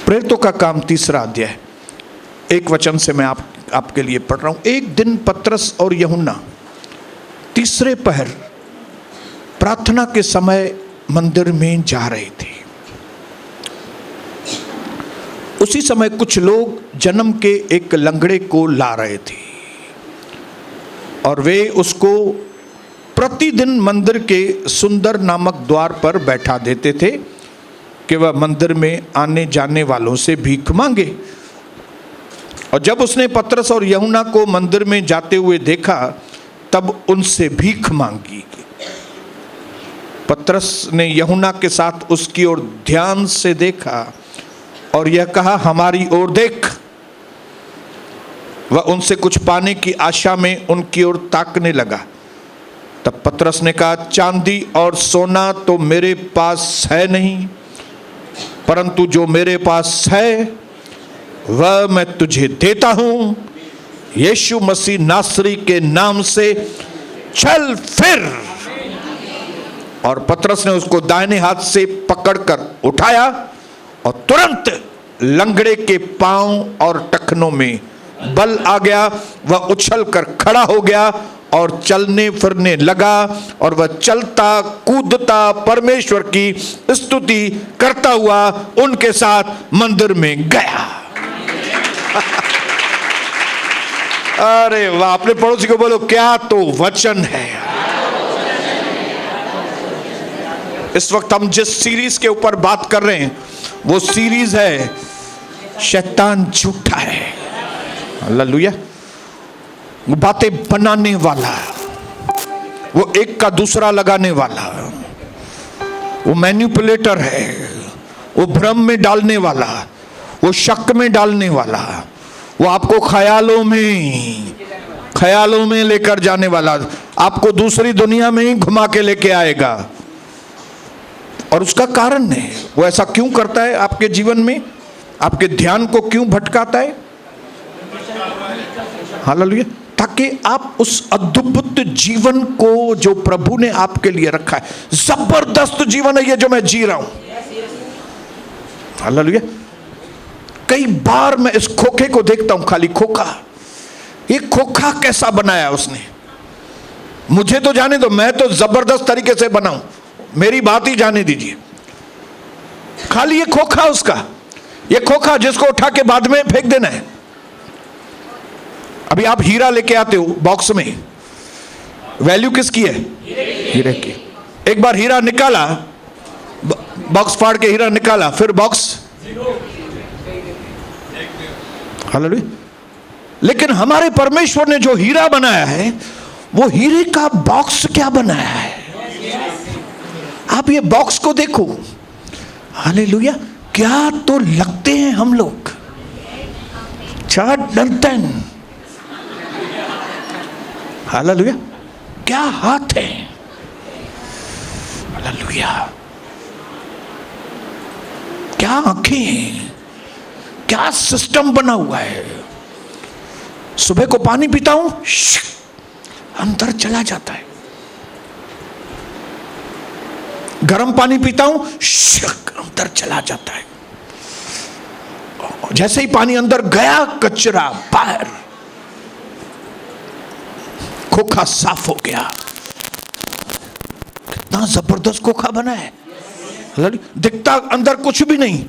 प्रेरितों का काम 3 अध्याय 1 वचन से मैं आपके लिए पढ़ रहा हूं। एक दिन पतरस और यूहन्ना तीसरे पहर प्रार्थना के समय मंदिर में जा रहे थे। उसी समय कुछ लोग जन्म के एक लंगड़े को ला रहे थे और वे उसको प्रतिदिन मंदिर के सुंदर नामक द्वार पर बैठा देते थे कि वह मंदिर में आने जाने वालों से भीख मांगे। और जब उसने पतरस और यूहन्ना को मंदिर में जाते हुए देखा तब उनसे भीख मांगी। पतरस ने यूहन्ना के साथ उसकी ओर ध्यान से देखा और यह कहा, हमारी ओर देख। वह उनसे कुछ पाने की आशा में उनकी ओर ताकने लगा। तब पतरस ने कहा, चांदी और सोना तो मेरे पास है नहीं, परंतु जो मेरे पास है वह मैं तुझे देता हूं। यीशु मसीह नासरी के नाम से चल फिर। और पतरस ने उसको दाहिने हाथ से पकड़कर उठाया और तुरंत लंगड़े के पांव और टखनों में बल आ गया। वह उछल कर खड़ा हो गया और चलने फिरने लगा और वह चलता कूदता परमेश्वर की स्तुति करता हुआ उनके साथ मंदिर में गया। अरे वाह! अपने पड़ोसी को बोलो, क्या तो वचन है। इस वक्त हम जिस सीरीज के ऊपर बात कर रहे हैं वो सीरीज है शैतान झूठा है। हालेलुया। वो बातें बनाने वाला, वो एक का दूसरा लगाने वाला, वो मैनिपुलेटर है, वो भ्रम में डालने वाला, वो शक में डालने वाला, वो आपको ख्यालों में लेकर जाने वाला, आपको दूसरी दुनिया में ही घुमा के लेके आएगा। और उसका कारण है, वो ऐसा क्यों करता है आपके जीवन में, आपके ध्यान को क्यों भटकाता है। हालेलुया। ताकि आप उस अद्भुत जीवन को जो प्रभु ने आपके लिए रखा है, जबरदस्त जीवन है ये जो मैं जी रहा हूं। हालेलुया। कई बार मैं इस खोखे को देखता हूं, खाली खोखा। ये खोखा कैसा बनाया उसने, मुझे तो जाने दो, मैं तो जबरदस्त तरीके से बनाऊं, मेरी बात ही जाने दीजिए। खाली ये खोखा उसका, ये खोखा जिसको उठा के बाद में फेंक देना है। अभी आप हीरा लेके आते हो बॉक्स में, वैल्यू किसकी है? हीरे की। एक बार हीरा निकाला, बॉक्स फाड़ के हीरा निकाला, फिर बॉक्स। हालेलुया। लेकिन हमारे परमेश्वर ने जो हीरा बनाया है, वो हीरे का बॉक्स क्या बनाया है। आप ये बॉक्स को देखो। हालेलुया। क्या तो लगते हैं हम लोग, चार डंटन। हालेलुया। क्या हाथ है। हालेलुया। क्या आंखें, क्या सिस्टम बना हुआ है। सुबह को पानी पीता हूं, अंदर चला जाता है। गर्म पानी पीता हूं, अंदर चला जाता है। जैसे ही पानी अंदर गया, कचरा बाहर, खोखा साफ हो गया। कितना जबरदस्त खोखा बना है। दिखता अंदर कुछ भी नहीं,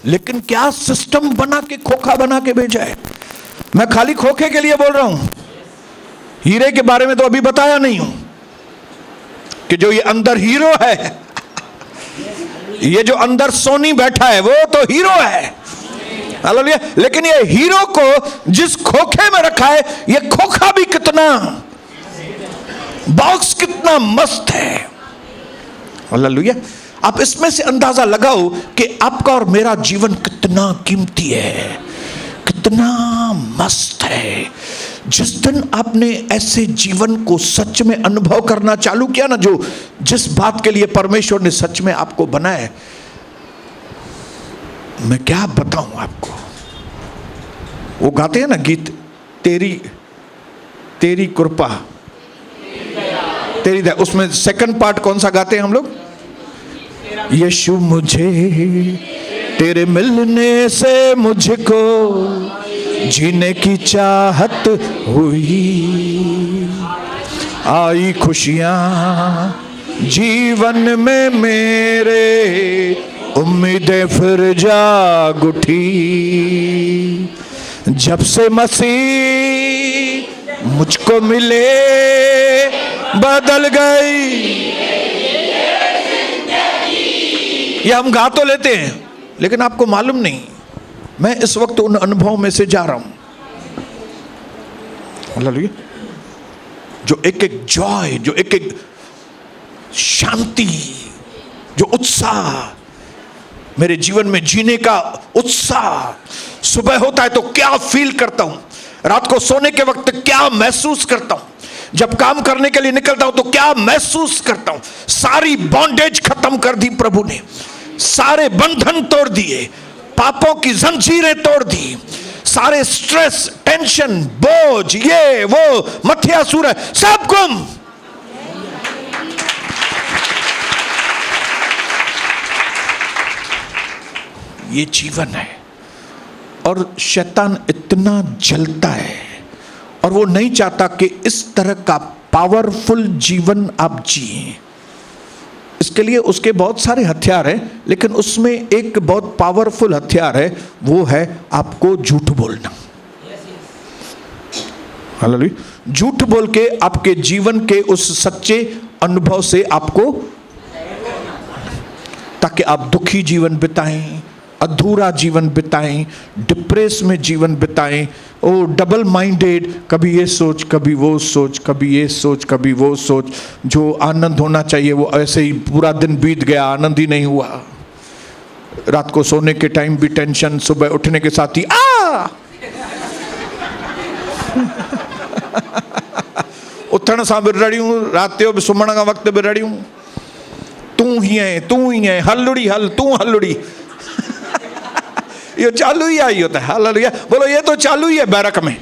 लेकिन क्या सिस्टम बना के खोखा बना के भेजा है। मैं खाली खोखे के लिए बोल रहा हूं, हीरे के बारे में तो अभी बताया नहीं हूं कि जो ये अंदर हीरो है, ये जो अंदर सोनी बैठा है वो तो हीरो है। हालेलुया। लेकिन ये हीरो को जिस खोखे में रखा है, ये खोखा भी कितना, बॉक्स कितना मस्त है। हालेलुया। आप इसमें से अंदाजा लगाओ कि आपका और मेरा जीवन कितना कीमती है, कितना मस्त है। जिस दिन आपने ऐसे जीवन को सच में अनुभव करना चालू किया ना, जो जिस बात के लिए परमेश्वर ने सच में आपको बनाया, मैं क्या बताऊं आपको। वो गाते हैं ना गीत, तेरी तेरी कृपा तेरी दया, उसमें सेकंड पार्ट कौन सा गाते हैं हम लोग? यीशु मुझे तेरे मिलने से मुझको जीने की चाहत हुई, आई खुशियाँ जीवन में मेरे, उम्मीदें फिर जाग उठी। जब से मसीह मुझको मिले बदल गई। ये हम गा तो लेते हैं लेकिन आपको मालूम नहीं, मैं इस वक्त उन अनुभवों में से जा रहा हूं। हालेलुया। जो एक एक जॉय, जो एक एक शांति, जो उत्साह, मेरे जीवन में जीने का उत्साह, सुबह होता है तो क्या फील करता हूं, रात को सोने के वक्त क्या महसूस करता हूं, जब काम करने के लिए निकलता हूं तो क्या महसूस करता हूं। सारी बॉन्डेज खत्म कर दी प्रभु ने, सारे बंधन तोड़ दिए, पापों की जंजीरें तोड़ दी, सारे स्ट्रेस, टेंशन, बोझ, ये वो, मथिया सूरज, सब गुम। ये जीवन है। और शैतान इतना जलता है और वो नहीं चाहता कि इस तरह का पावरफुल जीवन आप जिए। इसके लिए उसके बहुत सारे हथियार हैं, लेकिन उसमें एक बहुत पावरफुल हथियार है, वो है आपको झूठ बोलना। हालेलुया। झूठ बोल के आपके जीवन के उस सच्चे अनुभव से आपको, ताकि आप दुखी जीवन बिताएं, अधूरा जीवन बिताएं, डिप्रेस में जीवन बिताएं, ओ डबल माइंडेड, कभी ये सोच कभी वो सोच, कभी ये सोच कभी वो सोच। जो आनंद होना चाहिए वो ऐसे ही पूरा दिन बीत गया, आनंद ही नहीं हुआ। रात को सोने के टाइम भी टेंशन, सुबह उठने के साथ ही उथण सां बि रड़ियूं, रात जो बि सुम्हण खां वक़्त बि रड़ियूं, तू ही है, हलड़ी हल, तू हलड़ी। ये चालू ही आई होता है। हालेलुया। बोलो ये तो चालू ही है बैरक में।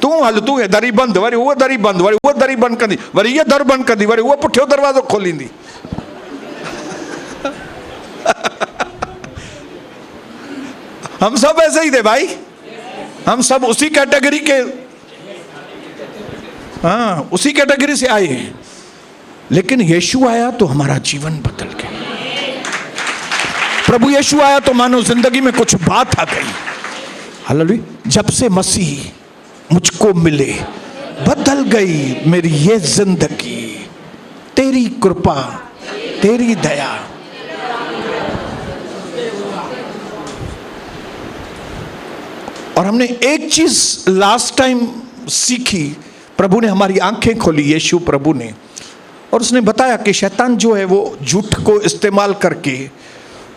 तू हल, तू है, दरी बंद, वरी वो दरी बंद, वरी वो दरी बंद कंदी, वरी ये दर बंद कंदी, वरी वो पुठियो दरवाजो खोलींदी। हम सब ऐसे ही थे भाई, हम सब उसी कैटेगरी के, हाँ उसी कैटेगरी से आए हैं। लेकिन यीशु आया तो हमारा जीवन बदल गया। प्रभु यीशु आया तो मानो जिंदगी में कुछ बात आ गई। हालेलुया। जब से मसीह मुझको मिले बदल गई मेरी ये जिंदगी, तेरी कृपा, तेरी दया। और हमने एक चीज लास्ट टाइम सीखी, प्रभु ने हमारी आंखें खोली, यीशु प्रभु ने, और उसने बताया कि शैतान जो है वो झूठ को इस्तेमाल करके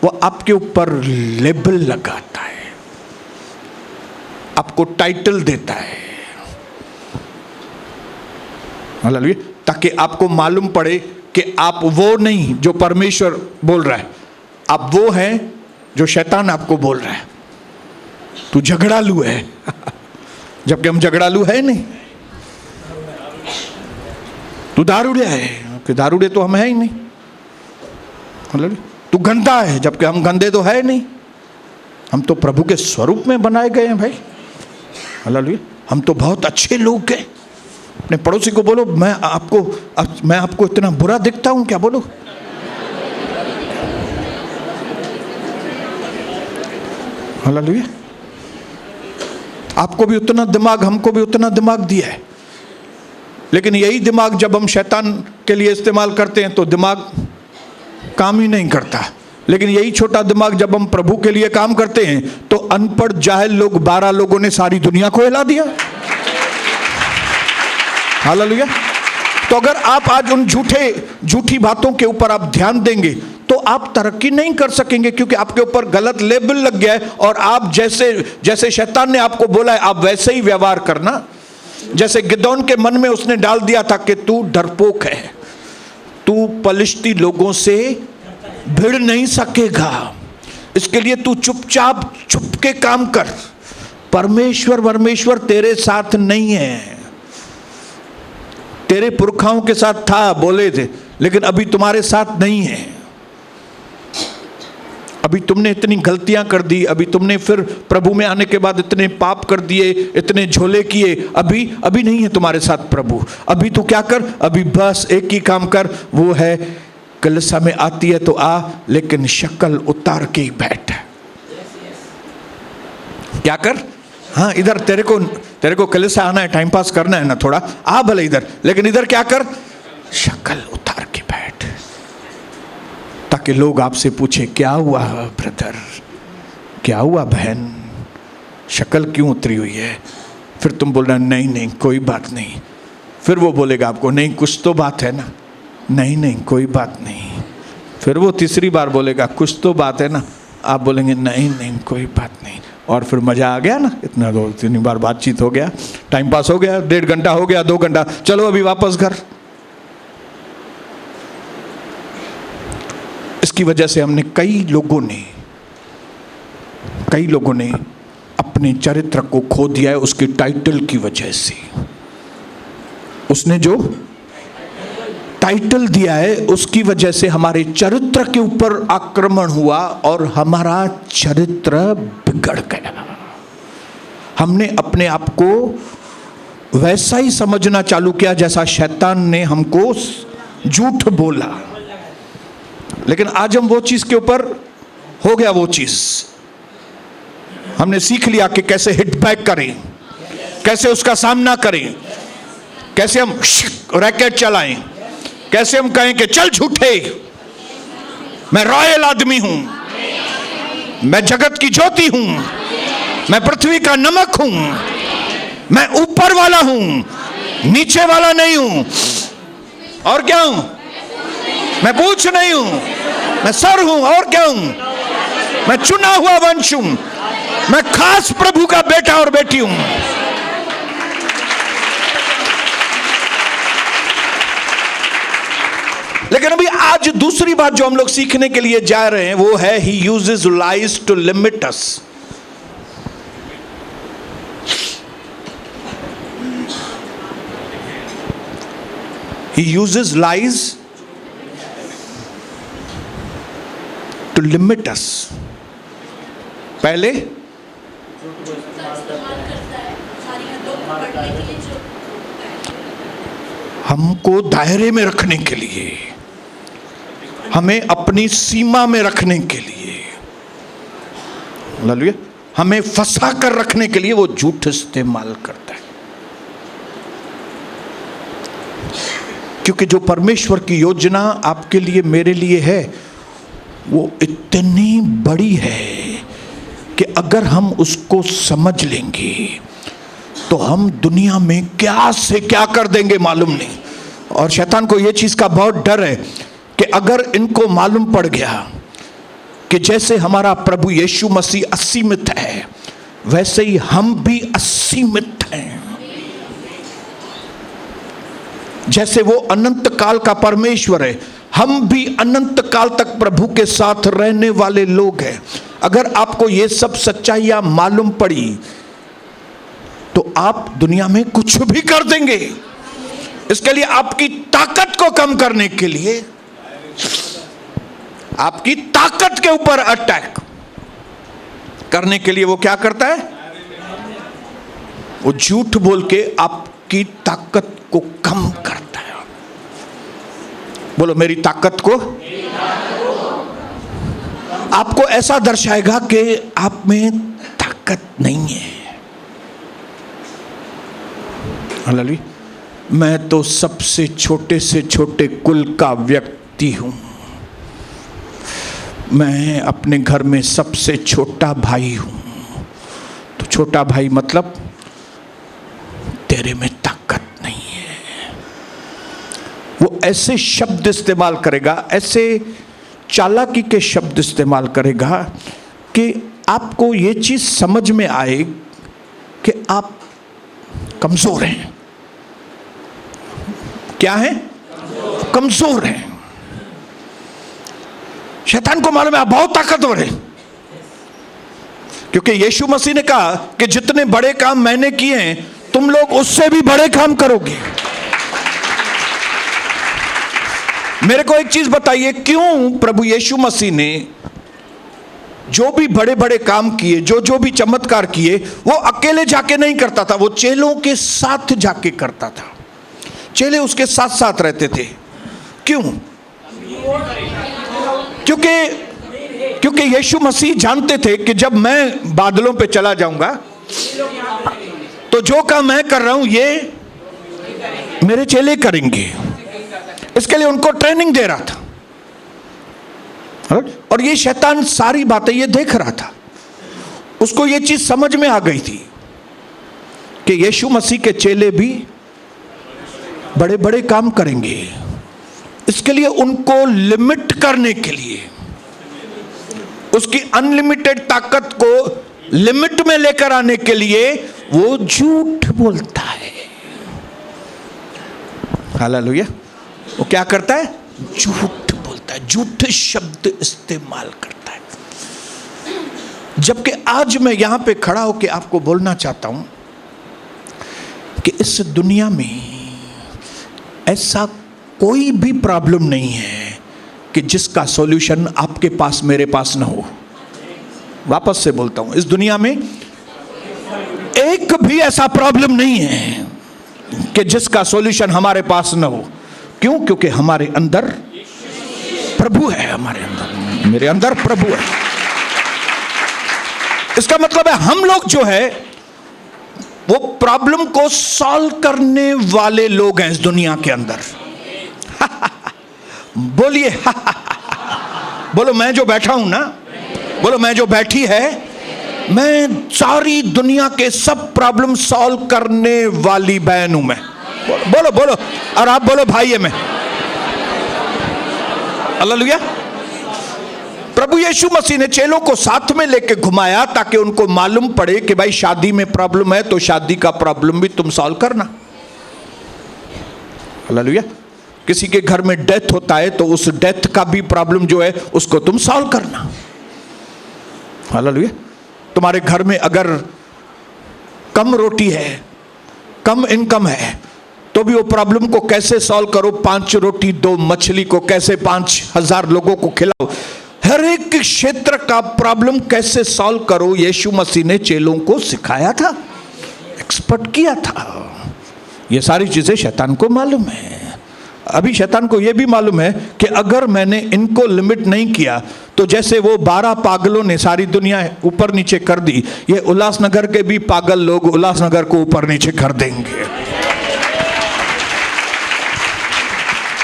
वो आपके ऊपर लेबल लगाता है, आपको टाइटल देता है। हालेलुया। ताकि आपको मालूम पड़े कि आप वो नहीं जो परमेश्वर बोल रहा है, आप वो हैं जो शैतान आपको बोल रहा है। तू झगड़ालू है। जबकि हम झगड़ालू है नहीं। तू दारूड़िया है, कि दारूड़े तो हम है ही नहीं। हालेलुया। तू गंदा है, जबकि हम गंदे तो है नहीं। हम तो प्रभु के स्वरूप में बनाए गए हैं भाई। हालेलुया। हम तो बहुत अच्छे लोग हैं। अपने पड़ोसी को बोलो, मैं आपको इतना बुरा दिखता हूं क्या? बोलो। हालेलुया। आपको भी उतना दिमाग, हमको भी उतना दिमाग दिया है। लेकिन यही दिमाग जब हम शैतान के लिए इस्तेमाल करते हैं तो दिमाग काम ही नहीं करता। लेकिन यही छोटा दिमाग जब हम प्रभु के लिए काम करते हैं तो अनपढ़ जाहिल लोग, 12 लोगों ने सारी दुनिया को हिला दिया। हालेलुया। तो अगर आप आज उन झूठी बातों के ऊपर आप ध्यान देंगे तो आप तरक्की नहीं कर सकेंगे, क्योंकि आपके ऊपर गलत लेबल लग गया है। और आप जैसे शैतान ने आपको बोला है आप वैसे ही व्यवहार करना। जैसे गिदोन के मन में उसने डाल दिया था कि तू डरपोक है, तू पलिश्ती लोगों से भिड़ नहीं सकेगा, इसके लिए तू चुपचाप छुप के काम कर। परमेश्वर तेरे साथ नहीं है। तेरे पुरखाओं के साथ था, बोले थे, लेकिन अभी तुम्हारे साथ नहीं है। अभी तुमने इतनी गलतियां कर दी, अभी तुमने फिर प्रभु में आने के बाद इतने पाप कर दिए, इतने झोले किए, अभी नहीं है तुम्हारे साथ प्रभु। अभी तू क्या कर, अभी बस एक ही काम कर, वो है कलीसिया में आती है तो आ, लेकिन शक्ल उतार के ही बैठ। क्या कर, हाँ इधर तेरे को कलीसिया आना है, टाइम पास करना है ना थोड़ा, आ भले इधर, लेकिन इधर क्या कर, शक्ल उतार के बैठ, ताकि लोग आपसे पूछे क्या हुआ ब्रदर, क्या हुआ बहन, शक्ल क्यों उतरी हुई है। फिर तुम बोलना नहीं नहीं कोई बात नहीं, फिर वो बोलेगा आपको नहीं कुछ तो बात है ना, नहीं नहीं कोई बात नहीं, फिर वो तीसरी बार बोलेगा कुछ तो बात है ना, आप बोलेंगे नहीं नहीं कोई बात नहीं, और फिर मजा आ गया ना, इतना 2-3 बार बातचीत हो गया, टाइम पास हो गया, 1.5 घंटा हो गया, 2 घंटा, चलो अभी वापस घर। इसकी वजह से हमने कई लोगों ने अपने चरित्र को खो दिया है, उसके टाइटल की वजह से। उसने जो टाइटल दिया है उसकी वजह से हमारे चरित्र के ऊपर आक्रमण हुआ और हमारा चरित्र बिगड़ गया। हमने अपने आप को वैसा ही समझना चालू किया जैसा शैतान ने हमको झूठ बोला। लेकिन आज हम वो चीज के ऊपर हो गया, वो चीज हमने सीख लिया कि कैसे हिट बैक करें, कैसे उसका सामना करें, कैसे हम रैकेट चलाएं, कैसे हम कहें कि चल झूठे, मैं रॉयल आदमी हूं, मैं जगत की ज्योति हूं, मैं पृथ्वी का नमक हूं, मैं ऊपर वाला हूं, नीचे वाला नहीं हूं। और क्या हूं? मैं पूछ नहीं हूं, मैं सर हूं। और क्या हूं? मैं चुना हुआ वंश हूं, मैं खास प्रभु का बेटा और बेटी हूं। लेकिन अभी आज दूसरी बात जो हम लोग सीखने के लिए जा रहे हैं वो है he uses lies to limit us। He uses lies to limit us। पहले हमको दायरे में रखने के लिए, हमें अपनी सीमा में रखने के लिए, हालेलुया, हमें फंसा कर रखने के लिए वो झूठ इस्तेमाल करता है। क्योंकि जो परमेश्वर की योजना आपके लिए मेरे लिए है वो इतनी बड़ी है कि अगर हम उसको समझ लेंगे तो हम दुनिया में क्या से क्या कर देंगे मालूम नहीं। और शैतान को यह चीज का बहुत डर है कि अगर इनको मालूम पड़ गया कि जैसे हमारा प्रभु यीशु मसीह असीमित है वैसे ही हम भी असीमित हैं, जैसे वो अनंत काल का परमेश्वर है हम भी अनंत काल तक प्रभु के साथ रहने वाले लोग हैं। अगर आपको ये सब सच्चाइयां मालूम पड़ी तो आप दुनिया में कुछ भी कर देंगे। इसके लिए आपकी ताकत को कम करने के लिए, आपकी ताकत के ऊपर अटैक करने के लिए वो क्या करता है? वो झूठ बोल के आपकी ताकत को कम करता है। बोलो मेरी ताकत को। आपको ऐसा दर्शाएगा कि आप में ताकत नहीं है। हालेलुया, मैं तो सबसे छोटे से छोटे कुल का व्यक्ति हूं, मैं अपने घर में सबसे छोटा भाई हूं। तो छोटा भाई मतलब तेरे में ताकत नहीं है। वो ऐसे शब्द इस्तेमाल करेगा, ऐसे चालाकी के शब्द इस्तेमाल करेगा कि आपको ये चीज समझ में आए कि आप कमजोर हैं। क्या है? कमजोर हैं। शैतान को मालूम है आप बहुत ताकतवर हैं, क्योंकि यीशु मसीह ने कहा कि जितने बड़े काम मैंने किए हैं तुम लोग उससे भी बड़े काम करोगे। मेरे को एक चीज बताइए, क्यों प्रभु यीशु मसीह ने जो भी बड़े बड़े काम किए, जो भी चमत्कार किए, वो अकेले जाके नहीं करता था, वो चेलों के साथ जाके करता था। चेले उसके साथ साथ रहते थे। क्यों? क्योंकि यीशु मसीह जानते थे कि जब मैं बादलों पे चला जाऊंगा तो जो काम मैं कर रहा हूं ये मेरे चेले करेंगे। इसके लिए उनको ट्रेनिंग दे रहा था। और ये शैतान सारी बातें ये देख रहा था। उसको ये चीज समझ में आ गई थी कि यीशु मसीह के चेले भी बड़े बड़े काम करेंगे। इसके लिए उनको लिमिट करने के लिए, उसकी अनलिमिटेड ताकत को लिमिट में लेकर आने के लिए वो झूठ बोलता है। हालेलुया। वो क्या करता है? झूठ बोलता है, झूठे शब्द इस्तेमाल करता है। जबकि आज मैं यहां पे खड़ा होकर आपको बोलना चाहता हूं कि इस दुनिया में ऐसा कोई भी प्रॉब्लम नहीं है कि जिसका सॉल्यूशन आपके पास मेरे पास ना हो। वापस से बोलता हूं, इस दुनिया में एक भी ऐसा प्रॉब्लम नहीं है कि जिसका सॉल्यूशन हमारे पास ना हो। क्यों? क्योंकि हमारे अंदर प्रभु है। हमारे अंदर, मेरे अंदर प्रभु है। इसका मतलब है हम लोग जो है वो प्रॉब्लम को सॉल्व करने वाले लोग हैं इस दुनिया के अंदर। बोलिए बोलो, मैं जो बैठा हूं ना, बोलो मैं जो बैठी है, मैं सारी दुनिया के सब प्रॉब्लम सॉल्व करने वाली बहन हूं मैं। बोलो बोलो, और आप बोलो भाई है मैं। हालेलुया। प्रभु यीशु मसीह ने चेलों को साथ में लेके घुमाया ताकि उनको मालूम पड़े कि भाई शादी में प्रॉब्लम है तो शादी का प्रॉब्लम भी तुम सॉल्व करना। हालेलुया। किसी के घर में डेथ होता है तो उस डेथ का भी प्रॉब्लम जो है उसको तुम सॉल्व करना। हालेलुया। तुम्हारे घर में अगर कम रोटी है, कम इनकम है, तो भी वो प्रॉब्लम को कैसे सॉल्व करो। 5 रोटी 2 मछली को कैसे 5000 लोगों को खिलाओ। हर एक क्षेत्र का प्रॉब्लम कैसे सॉल्व करो, यीशु मसीह ने चेलों को सिखाया था, एक्सपर्ट किया था। ये सारी चीजें शैतान को मालूम है। अभी शैतान को यह भी मालूम है कि अगर मैंने इनको लिमिट नहीं किया तो जैसे वो 12 पागलों ने सारी दुनिया ऊपर नीचे कर दी, ये उल्लासनगर के भी पागल लोग उल्लासनगर को ऊपर नीचे कर देंगे।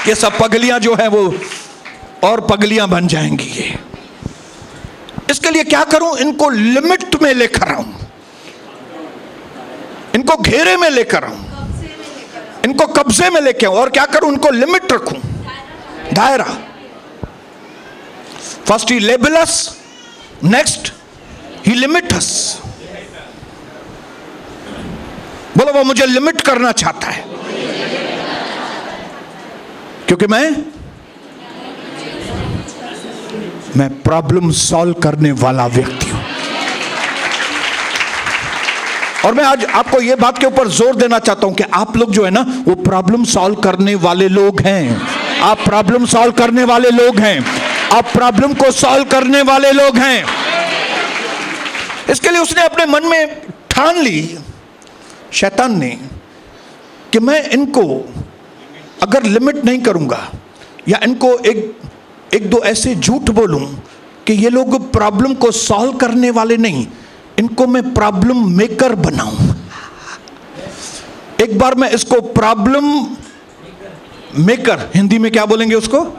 ये सब पगलियां जो है वो और पगलियां बन जाएंगी। ये इसके लिए क्या करूं? इनको लिमिट में लेकर आऊं, इनको घेरे में लेकर आऊं, इनको कब्जे में लेके आऊं। और क्या करूं? इनको लिमिट रखूं, दायरा। फर्स्ट ही लेबल अस, नेक्स्ट ही लिमिट अस। बोलो, वो मुझे लिमिट करना चाहता है क्योंकि मैं प्रॉब्लम सॉल्व करने वाला व्यक्ति हूं। और मैं आज आपको यह बात के ऊपर जोर देना चाहता हूं कि आप लोग जो है ना वो प्रॉब्लम सॉल्व करने वाले लोग हैं। आप प्रॉब्लम सॉल्व करने वाले लोग हैं। आप प्रॉब्लम को सॉल्व करने वाले लोग हैं। इसके लिए उसने अपने मन में ठान ली, शैतान ने, कि मैं इनको अगर लिमिट नहीं करूंगा या इनको एक दो ऐसे झूठ बोलूं कि ये लोग प्रॉब्लम को सॉल्व करने वाले नहीं, इनको मैं प्रॉब्लम मेकर बनाऊं। एक बार मैं इसको प्रॉब्लम मेकर, हिंदी में क्या बोलेंगे उसको,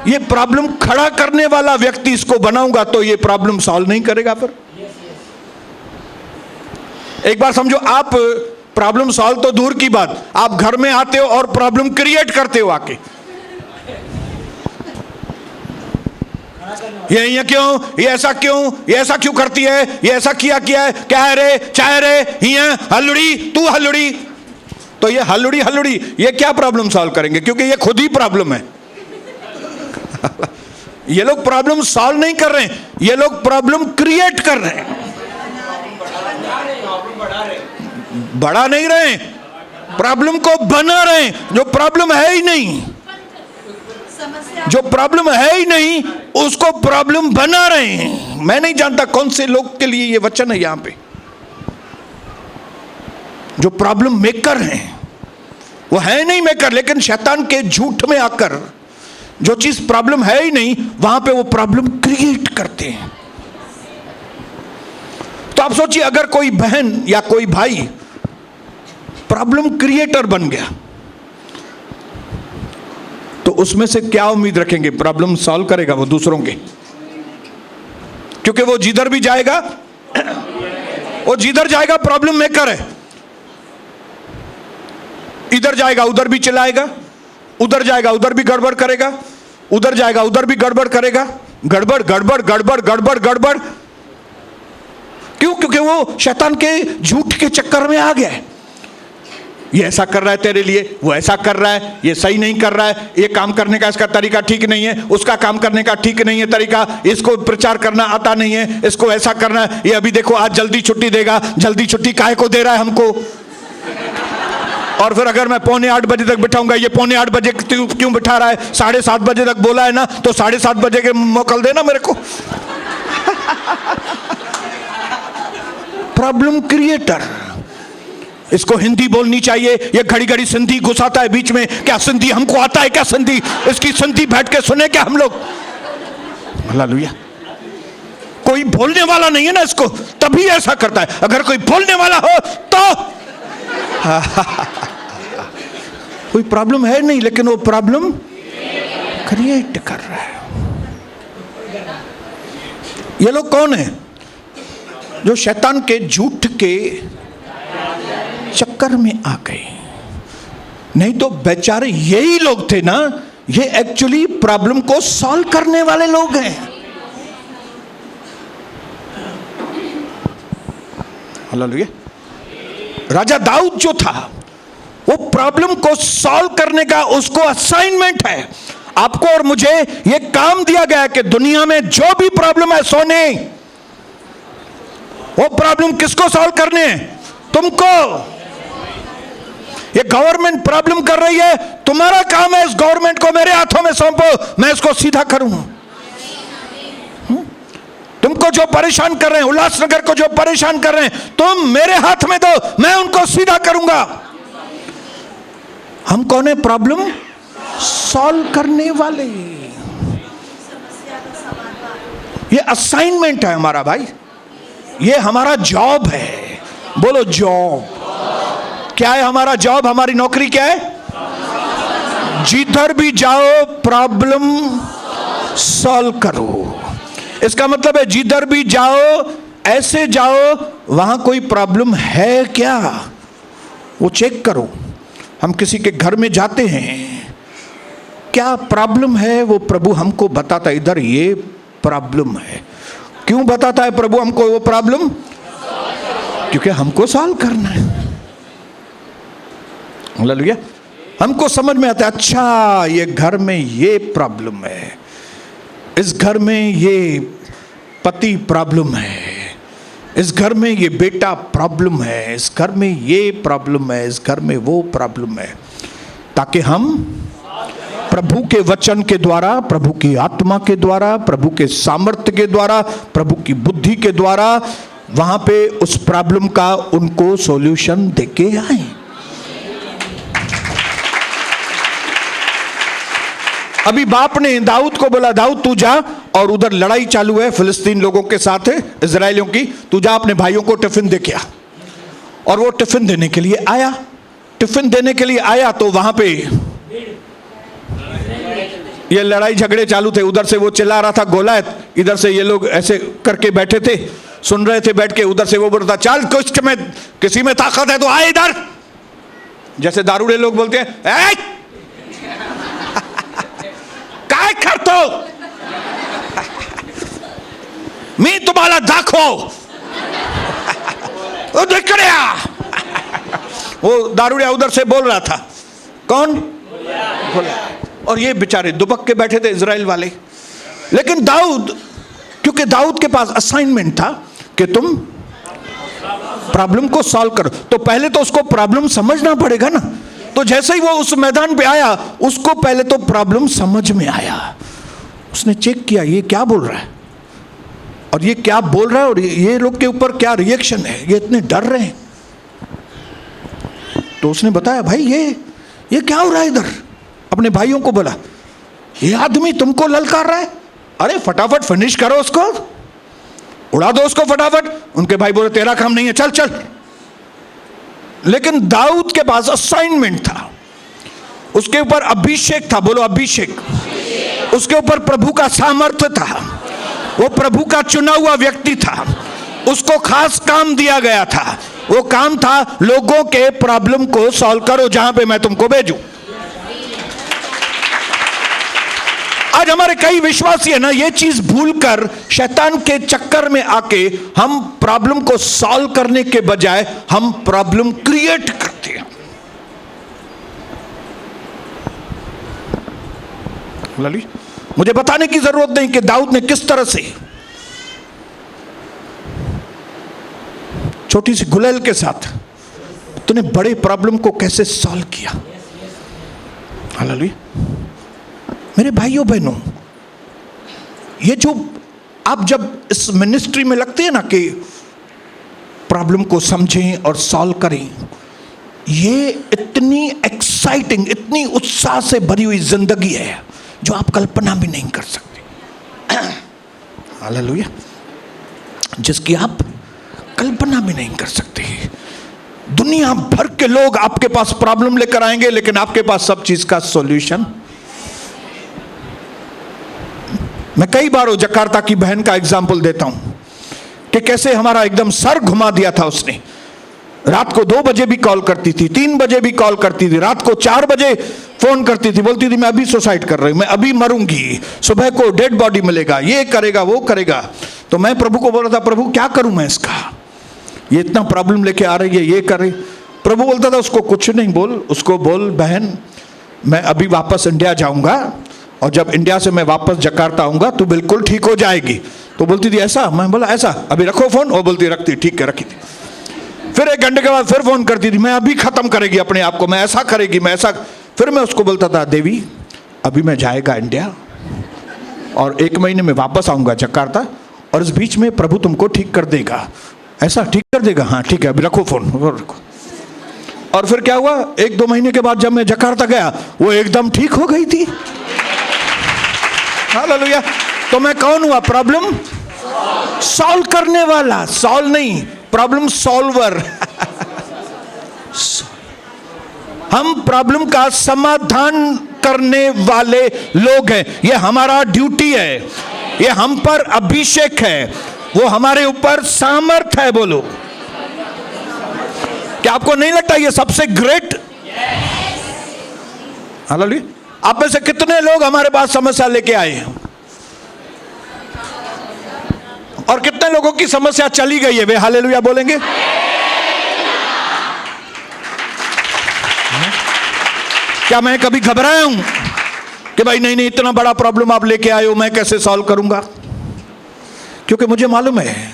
ये प्रॉब्लम खड़ा करने वाला व्यक्ति इसको बनाऊंगा तो ये प्रॉब्लम सॉल्व नहीं करेगा। फिर एक बार समझो, आप प्रॉब्लम सॉल्व तो दूर की बात, आप घर में आते हो और प्रॉब्लम क्रिएट करते हो आके। ये क्यों, ये ऐसा क्यों, ये ऐसा क्यों करती है, ये ऐसा किया है, क्या है रे, चाहे रे, ये हल्लुड़ी, तू हल्लुड़ी। तो ये हल्लुड़ी ये क्या प्रॉब्लम सॉल्व करेंगे? क्योंकि ये खुद ही प्रॉब्लम है। ये लोग प्रॉब्लम सॉल्व नहीं कर रहे हैं, ये लोग प्रॉब्लम क्रिएट कर रहे हैं। बढ़ा नहीं रहे, प्रॉब्लम को बना रहे हैं। जो प्रॉब्लम है ही नहीं, जो प्रॉब्लम है ही नहीं उसको प्रॉब्लम बना रहे हैं। मैं नहीं जानता कौन से लोग के लिए ये वचन है यहां पे, जो प्रॉब्लम मेकर हैं। वो है नहीं मेकर, लेकिन शैतान के झूठ में आकर जो चीज प्रॉब्लम है ही नहीं, वहां पे वो प्रॉब्लम क्रिएट करते हैं। तो आप सोचिए, अगर कोई बहन या कोई भाई प्रॉब्लम क्रिएटर बन गया तो उसमें से क्या उम्मीद रखेंगे? प्रॉब्लम सॉल्व करेगा वो दूसरों के? क्योंकि वो जिधर भी जाएगा, वो जिधर जाएगा प्रॉब्लम मेकर है। इधर जाएगा उधर भी चिल्लाएगा, उधर जाएगा उधर भी गड़बड़ करेगा, उधर जाएगा उधर भी गड़बड़ करेगा। गड़बड़ गड़बड़ गड़बड़ गड़बड़ गड़बड़। क्यों? क्योंकि वो शैतान के झूठ के चक्कर में आ गया है। ये ऐसा कर रहा है तेरे लिए, वो ऐसा कर रहा है, ये सही नहीं कर रहा है, ये काम करने का इसका तरीका ठीक नहीं है, उसका काम करने का ठीक नहीं है तरीका, इसको प्रचार करना आता नहीं है, इसको ऐसा करना है। ये अभी देखो आज जल्दी छुट्टी देगा, जल्दी छुट्टी काहे को दे रहा है हमको? और फिर अगर मैं 7:45 बजे तक बिठाऊंगा, ये 7:45 बजे क्यों बिठा रहा है? 7:30 बजे तक बोला है ना, तो 7:30 बजे के मोकल देना मेरे को। Problem creator. इसको हिंदी बोलनी चाहिए, ये घड़ी घड़ी सिंधी घुसाता है बीच में। क्या सिंधी हमको आता है? क्या सिंधी? इसकी सिंधी बैठ के सुने क्या हम लोग? हालेलुया। कोई बोलने वाला नहीं है ना इसको, तभी ऐसा करता है। अगर कोई बोलने वाला हो तो कोई प्रॉब्लम है नहीं, लेकिन वो प्रॉब्लम क्रिएट कर रहा है। ये लोग कौन है? जो शैतान के झूठ के चक्कर में आ गए। नहीं तो बेचारे यही लोग थे ना, ये एक्चुअली प्रॉब्लम को सॉल्व करने वाले लोग हैं। हालेलुया। राजा दाऊद जो था, वो प्रॉब्लम को सॉल्व करने का उसको असाइनमेंट है। आपको और मुझे ये काम दिया गया है कि दुनिया में जो भी प्रॉब्लम है सोने, वो प्रॉब्लम किसको सॉल्व करने हैं? तुमको। ये गवर्नमेंट प्रॉब्लम कर रही है, तुम्हारा काम है इस गवर्नमेंट को मेरे हाथों में सौंपो, मैं इसको सीधा करूं। तुमको जो परेशान कर रहे हैं, उल्लासनगर को जो परेशान कर रहे हैं, तुम मेरे हाथ में दो, मैं उनको सीधा करूंगा। हम कौन है? प्रॉब्लम सॉल्व करने वाले। ये असाइनमेंट है हमारा भाई, ये हमारा जॉब है। बोलो जॉब। क्या है हमारा जॉब? हमारी नौकरी क्या है? जिधर भी जाओ प्रॉब्लम सॉल्व करो। इसका मतलब है जिधर भी जाओ ऐसे जाओ, वहां कोई प्रॉब्लम है क्या वो चेक करो। हम किसी के घर में जाते हैं, क्या प्रॉब्लम है वो प्रभु हमको बताता है। इधर ये प्रॉब्लम है। क्यों बताता है प्रभु हमको वो प्रॉब्लम? क्योंकि हमको सॉल्व करना है। हालेलुया। हमको समझ में आता है, अच्छा ये घर में ये प्रॉब्लम है, इस घर में ये पति प्रॉब्लम है, इस घर में ये बेटा प्रॉब्लम है, इस घर में ये प्रॉब्लम है, इस घर में वो प्रॉब्लम है, ताकि हम प्रभु के वचन के द्वारा, प्रभु की आत्मा के द्वारा, प्रभु के सामर्थ्य के द्वारा, प्रभु की बुद्धि के द्वारा वहां पे उस प्रॉब्लम का उनको सॉल्यूशन देके आए। अभी बाप ने दाऊद को बोला, दाऊद तू जा, और उधर लड़ाई चालू है फिलिस्तीन लोगों के साथ, है इजराइलियों की, तू जा अपने भाइयों को टिफिन दे के आ। और वो टिफिन देने के लिए आया। टिफिन देने के लिए आया तो वहां पे ये लड़ाई झगड़े चालू थे। उधर से वो चिल्ला रहा था गोलायत, इधर से ये लोग ऐसे करके बैठे थे, सुन रहे थे बैठ के। उधर से वो बोलता, चल कुछ में किसी में ताकत है तो आए इधर। जैसे दारूड़े लोग बोलते हैं, काय करतो मी तुम्हाला दाखव, वो दारूड़िया उधर से बोल रहा था। कौन? गोलियत। और ये बेचारे दुबक के बैठे थे इजराइल वाले। लेकिन दाऊद, क्योंकि दाऊद के पास असाइनमेंट था कि तुम प्रॉब्लम को सॉल्व करो, तो पहले तो उसको प्रॉब्लम समझना पड़ेगा ना। तो जैसे ही वो उस मैदान पे आया, उसको पहले तो प्रॉब्लम समझ में आया। उसने चेक किया ये क्या बोल रहा है और ये क्या बोल रहा है और ये लोग के ऊपर क्या रिएक्शन है, ये इतने डर रहे हैं। तो उसने बताया भाई ये क्या हो रहा है इधर। अपने भाइयों को बोला ये आदमी तुमको ललकार रहा है, अरे फटाफट फिनिश करो उसको, उड़ा दो उसको फटाफट। उनके भाई बोले तेरा काम नहीं है, चल चल। लेकिन दाऊद के पास असाइनमेंट था, उसके ऊपर अभिषेक था, बोलो अभिषेक। उसके ऊपर प्रभु का सामर्थ्य था, वो प्रभु का चुना हुआ व्यक्ति था, उसको खास काम दिया गया था। वो काम था लोगों के प्रॉब्लम को सॉल्व करो जहां पे मैं तुमको भेजूं। आज हमारे कई विश्वासी है ना, ये चीज भूलकर शैतान के चक्कर में आके हम प्रॉब्लम को सॉल्व करने के बजाय हम प्रॉब्लम क्रिएट करते हैं। मुझे बताने की जरूरत नहीं कि दाऊद ने किस तरह से छोटी सी गुलेल के साथ इतने बड़े प्रॉब्लम को कैसे सॉल्व किया। हालेलुया। मेरे भाइयों बहनों, ये जो आप जब इस मिनिस्ट्री में लगते हैं ना कि प्रॉब्लम को समझें और सॉल्व करें, ये इतनी एक्साइटिंग, इतनी उत्साह से भरी हुई जिंदगी है जो आप कल्पना भी नहीं कर सकते। हालेलुया। जिसकी आप कल्पना भी नहीं कर सकते। दुनिया भर के लोग आपके पास प्रॉब्लम लेकर आएंगे, लेकिन आपके पास सब चीज का सॉल्यूशन। मैं कई बार जकार्ता की बहन का एग्जाम्पल देता हूं कि कैसे हमारा एकदम सर घुमा दिया था उसने। रात को 2 बजे भी कॉल करती थी, 3 बजे भी कॉल करती थी, रात को 4 बजे फोन करती थी, बोलती थी मैं अभी सुसाइड कर रही हूं, मैं अभी मरूंगी, सुबह को डेड बॉडी मिलेगा, ये करेगा वो करेगा। तो मैं प्रभु को बोल रहा था, प्रभु क्या करूं मैं इसका, ये इतना प्रॉब्लम लेके आ रही है, ये करे। प्रभु बोलता था उसको कुछ नहीं बोल, उसको बोल बहन मैं अभी वापस इंडिया जाऊंगा और जब इंडिया से मैं वापस जकार्ता आऊंगा तो बिल्कुल ठीक हो जाएगी। तो बोलती थी ऐसा, मैं बोला ऐसा, अभी रखो फोन। वो बोलती रखती, ठीक है रखी थी। फिर 1 घंटे के बाद फिर फोन करती थी, मैं अभी खत्म करेगी अपने आप को, मैं ऐसा करेगी, मैं ऐसा। फिर मैं उसको बोलता था देवी अभी मैं जाएगा इंडिया और 1 महीने में वापस आऊंगा जकार्ता, और इस बीच में प्रभु तुमको ठीक कर देगा। ऐसा ठीक कर देगा, हाँ ठीक है अभी रखो फोन, रखो। और फिर क्या हुआ, 1-2 महीने के बाद जब मैं जकार्ता गया वो एकदम ठीक हो गई थी। हालेलुया। तो मैं कौन हुआ, प्रॉब्लम सॉल्व करने वाला, सॉल्व नहीं, प्रॉब्लम सॉल्वर। हम प्रॉब्लम का समाधान करने वाले लोग हैं, ये हमारा ड्यूटी है, ये हम पर अभिषेक है, वो हमारे ऊपर सामर्थ है। बोलो, क्या आपको नहीं लगता ये सबसे ग्रेट? हालेलुया। आप में से कितने लोग हमारे पास समस्या लेके आए हैं और कितने लोगों की समस्या चली गई है? वे हालेलुया बोलेंगे। क्या मैं कभी घबराया हूं कि भाई नहीं नहीं इतना बड़ा प्रॉब्लम आप लेके आए हो, मैं कैसे सॉल्व करूंगा? क्योंकि मुझे मालूम है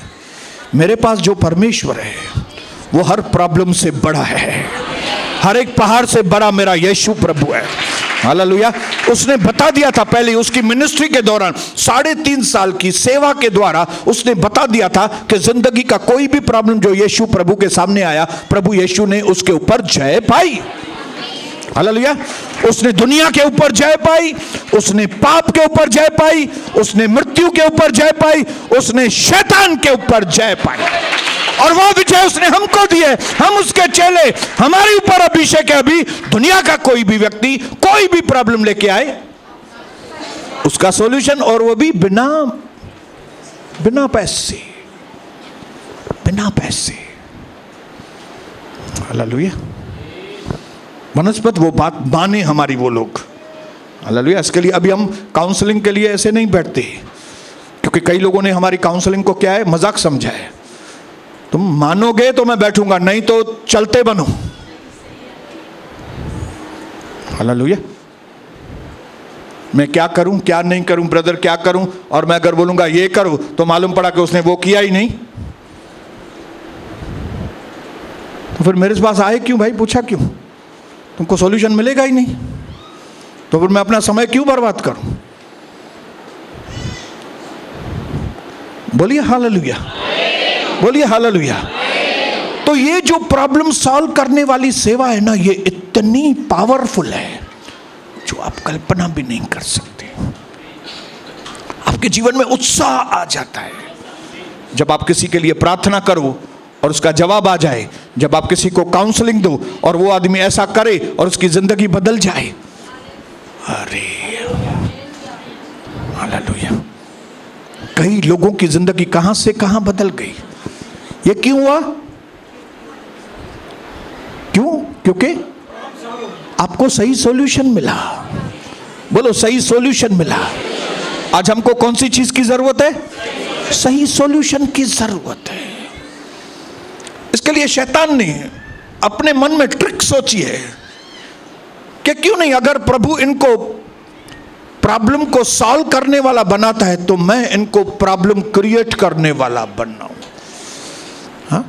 मेरे पास जो परमेश्वर है वो हर प्रॉब्लम से बड़ा है, हर एक पहाड़ से बड़ा मेरा यीशु प्रभु है। हालेलुया। उसने बता दिया था पहले उसकी मिनिस्ट्री के दौरान, 3.5 साल की सेवा के द्वारा उसने बता दिया था कि जिंदगी का कोई भी प्रॉब्लम जो यीशु प्रभु के सामने आया, प्रभु यीशु ने उसके ऊपर जय पाई। हालेलुया। उसने दुनिया के ऊपर जय पाई, उसने पाप के ऊपर जय पाई, उसने मृत्यु के ऊपर जय पाई, उसने शैतान के ऊपर जय पाई, और वो विजय उसने हमको दी है। हम उसके चेले, हमारे ऊपर अभिषेक है। अभी दुनिया का कोई भी व्यक्ति कोई भी प्रॉब्लम लेके आए, उसका सॉल्यूशन, और वो भी बिना पैसे, बिना पैसे। हालेलुया। बनस्पत वो बात माने हमारी वो लोग। हालेलुया। इसके लिए अभी हम काउंसलिंग के लिए ऐसे नहीं बैठते, क्योंकि कई लोगों ने हमारी काउंसलिंग को क्या है, मजाक समझा है। तुम मानोगे तो मैं बैठूंगा, नहीं तो चलते बनो। हालेलुया। मैं क्या करूं क्या नहीं करूं, ब्रदर क्या करूं, और मैं अगर बोलूंगा ये करो तो मालूम पड़ा कि उसने वो किया ही नहीं, तो फिर मेरे पास आए क्यों भाई, पूछा क्यों? तुमको सॉल्यूशन मिलेगा ही नहीं, तो फिर मैं अपना समय क्यों बर्बाद करूं? बोलिए हालेलुया, बोलिए हालेलुया। तो ये जो प्रॉब्लम सॉल्व करने वाली सेवा है ना, ये इतनी पावरफुल है जो आप कल्पना भी नहीं कर सकते। आपके जीवन में उत्साह आ जाता है जब आप किसी के लिए प्रार्थना करो और उसका जवाब आ जाए, जब आप किसी को काउंसलिंग दो और वो आदमी ऐसा करे और उसकी जिंदगी बदल जाए। अरे हालेलुया। कई लोगों की जिंदगी कहां से कहां बदल गई। ये क्यों हुआ? क्यों? क्योंकि आपको सही सॉल्यूशन मिला। बोलो, सही सॉल्यूशन मिला। आज हमको कौन सी चीज की जरूरत है? सही सॉल्यूशन की जरूरत है। इसके लिए शैतान ने अपने मन में ट्रिक सोची है कि क्यों नहीं, अगर प्रभु इनको प्रॉब्लम को सॉल्व करने वाला बनाता है तो मैं इनको प्रॉब्लम क्रिएट करने वाला बनाऊं। हाँ?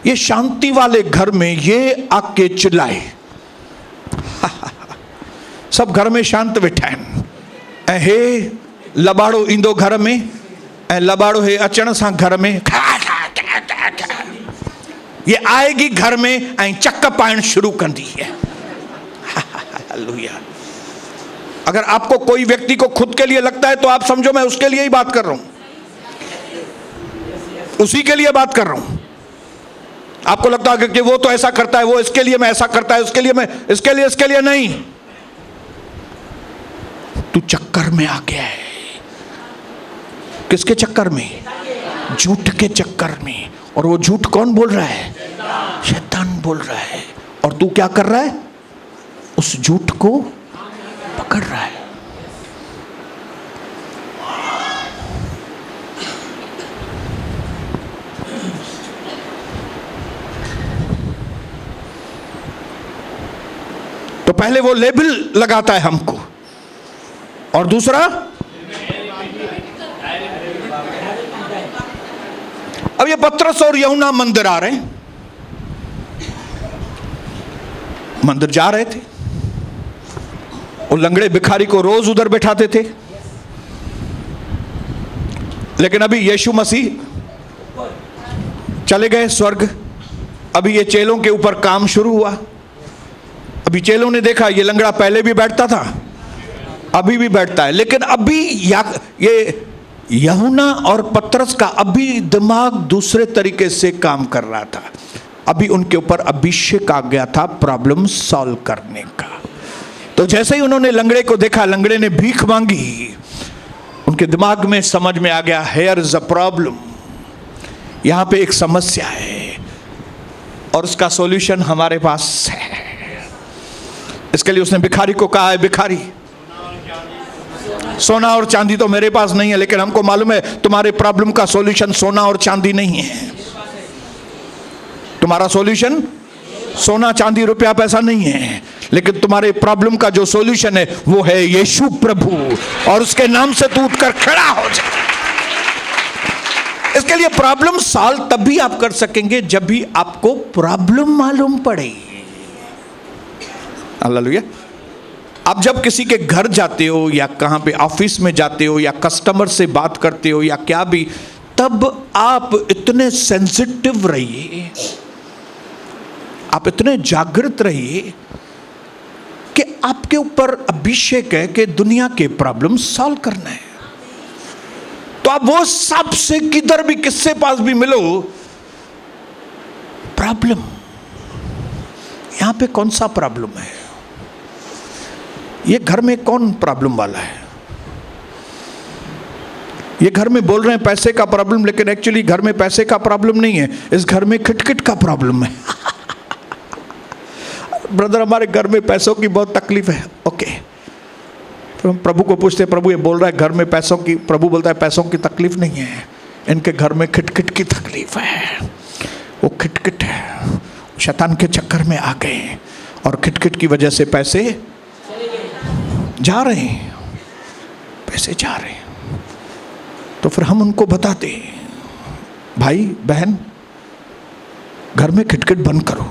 ये शांति वाले घर में ये आके चिल्लाए, सब घर में शांत बिठाए। हे लबाड़ो ईंदो घर में, ऐं लबाड़ो हे अचण सां घर में ये आएगी घर में ऐं चक पाइण शुरू कंदी है। हालेलुया। अगर आपको कोई व्यक्ति को खुद के लिए लगता है तो आप समझो मैं उसके लिए ही बात कर रहा हूं, उसी के लिए बात कर रहा हूं। आपको लगता है कि वो तो ऐसा करता है, वो इसके लिए मैं ऐसा करता है, उसके लिए मैं इसके लिए नहीं। तू चक्कर में आ गया है। किसके चक्कर में? झूठ के चक्कर में। और वो झूठ कौन बोल रहा है? शैतान बोल रहा है। और तू क्या कर रहा है? उस झूठ को पकड़ रहा है। तो पहले वो लेबल लगाता है हमको, और दूसरा अब ये पतरस और यूहन्ना मंदिर आ रहे हैं, मंदिर जा रहे थे। वो लंगड़े भिखारी को रोज उधर बैठाते थे, लेकिन अभी यीशु मसीह चले गए स्वर्ग। अभी ये चेलों के ऊपर काम शुरू हुआ। अभी चेलों ने देखा ये लंगड़ा पहले भी बैठता था, अभी भी बैठता है, लेकिन अभी ये यूहन्ना और पतरस का अभी दिमाग दूसरे तरीके से काम कर रहा था। अभी उनके ऊपर अभिषेक आ गया था प्रॉब्लम सॉल्व करने का। तो जैसे ही उन्होंने लंगड़े को देखा, लंगड़े ने भीख मांगी, उनके दिमाग में समझ में आ गया, हियर इज अ प्रॉब्लम, यहां पे एक समस्या है और उसका सॉल्यूशन हमारे पास है। इसके लिए उसने भिखारी को कहा है, भिखारी सोना और चांदी तो मेरे पास नहीं है, लेकिन हमको मालूम है तुम्हारे प्रॉब्लम का सॉल्यूशन सोना और चांदी नहीं है। तुम्हारा सॉल्यूशन सोना चांदी रुपया पैसा नहीं है, लेकिन तुम्हारे प्रॉब्लम का जो सॉल्यूशन है वो है यीशु प्रभु, और उसके नाम से तू उठकर खड़ा हो जा। इसके लिए प्रॉब्लम सॉल्व तभी आप कर सकेंगे जब भी आपको प्रॉब्लम मालूम पड़े। हालेलुया। आप जब किसी के घर जाते हो या कहां पे ऑफिस में जाते हो या कस्टमर से बात करते हो या क्या भी, तब आप इतने सेंसिटिव रहिए, आप इतने जागृत रहिए कि आपके ऊपर अभिषेक है कि दुनिया के प्रॉब्लम सॉल्व करना है। तो आप वो सबसे किधर भी किससे पास भी मिलो, प्रॉब्लम, यहां पे कौन सा प्रॉब्लम है, ये घर में कौन प्रॉब्लम वाला है। ये घर में बोल रहे हैं पैसे का प्रॉब्लम, लेकिन एक्चुअली घर में पैसे का प्रॉब्लम नहीं है, इस घर में खिटखिट का प्रॉब्लम है। ब्रदर हमारे घर में पैसों की बहुत तकलीफ है। ओके, तो हम प्रभु को पूछते, प्रभु ये बोल रहा है घर में पैसों की, प्रभु बोलता है पैसों की तकलीफ नहीं है, इनके घर में खिटखिट की तकलीफ है। वो खिटखिट है, शैतान के चक्कर में आ गए और खिटखिट की वजह से पैसे जा रहे हैं, पैसे जा रहे हैं। तो फिर हम उनको बताते, भाई बहन घर में खिटखिट बंद करो,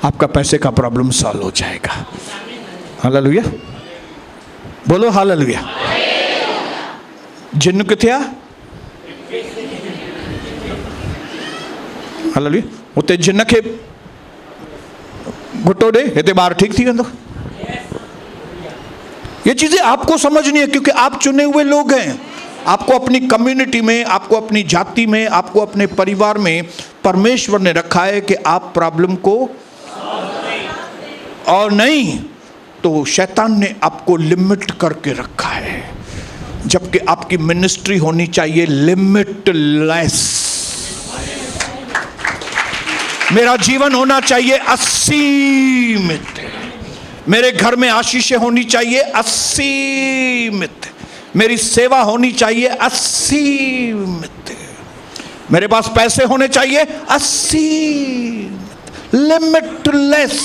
आपका पैसे का प्रॉब्लम सॉल्व हो जाएगा। हालेलुया, बोलो हालेलुया। जिन्न किथे आ? हालेलुया। उते जिन खे घुटो दे हिते ॿार ठीक थी वेंदो। ये चीजें आपको समझनी है, क्योंकि आप चुने हुए लोग हैं। आपको अपनी कम्युनिटी में, आपको अपनी जाति में, आपको अपने परिवार में परमेश्वर ने रखा है कि आप प्रॉब्लम को, और नहीं तो शैतान ने आपको लिमिट करके रखा है, जबकि आपकी मिनिस्ट्री होनी चाहिए लिमिटलेस। मेरा जीवन होना चाहिए असीमित, मेरे घर में आशीषें होनी चाहिए असीमित, मेरी सेवा होनी चाहिए असीमित, मेरे पास पैसे होने चाहिए असीमित, limitless.